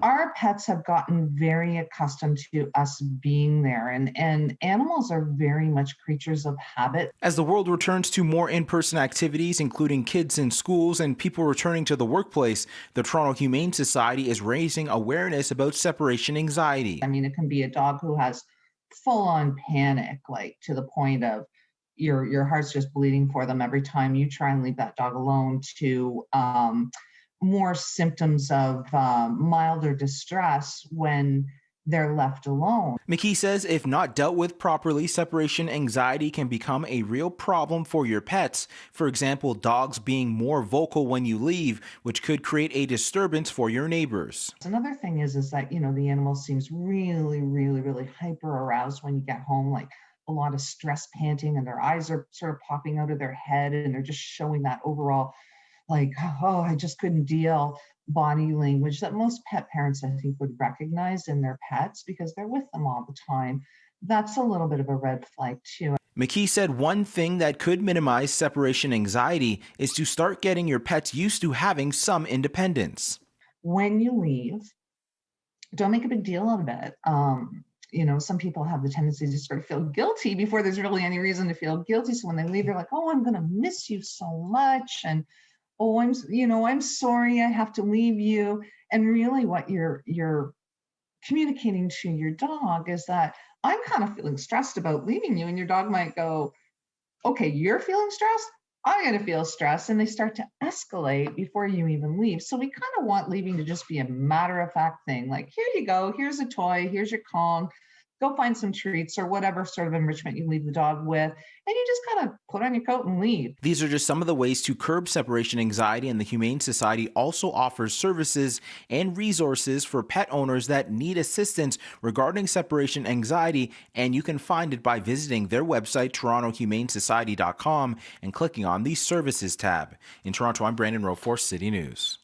Our pets have gotten very accustomed to us being there, and animals are very much creatures of habit. As the world returns to more in person activities, including kids in schools and people returning to the workplace, the Toronto Humane Society is raising awareness about separation anxiety. I mean, it can be a dog who has full on panic, like to the point of your heart's just bleeding for them every time you try and leave that dog alone, to more symptoms of milder distress when they're left alone. McKee says if not dealt with properly, separation anxiety can become a real problem for your pets. For example, dogs being more vocal when you leave, which could create a disturbance for your neighbors. Another thing is that, the animal seems really, really, really hyper aroused when you get home, like a lot of stress panting, and their eyes are sort of popping out of their head, and they're just showing that overall, like, oh, I just couldn't deal body language that most pet parents, I think, would recognize in their pets because they're with them all the time. That's a little bit of a red flag, too. McKee said one thing that could minimize separation anxiety is to start getting your pets used to having some independence. When you leave, don't make a big deal out of it. Some people have the tendency to sort of feel guilty before there's really any reason to feel guilty. So when they leave, they're like, "Oh, I'm going to miss you so much," and "Oh, I'm sorry I have to leave you." And really, what you're communicating to your dog is that I'm kind of feeling stressed about leaving you, and your dog might go, "Okay, you're feeling stressed. I'm going to feel stressed," and they start to escalate before you even leave. So we kind of want leaving to just be a matter of fact thing. Like, here you go. Here's a toy. Here's your Kong. Go find some treats or whatever sort of enrichment you leave the dog with. And you just kind of put on your coat and leave. These are just some of the ways to curb separation anxiety, and the Humane Society also offers services and resources for pet owners that need assistance regarding separation anxiety, and you can find it by visiting their website, torontohumanesociety.com, and clicking on the Services tab. In Toronto, I'm Brandon Rowe for City News.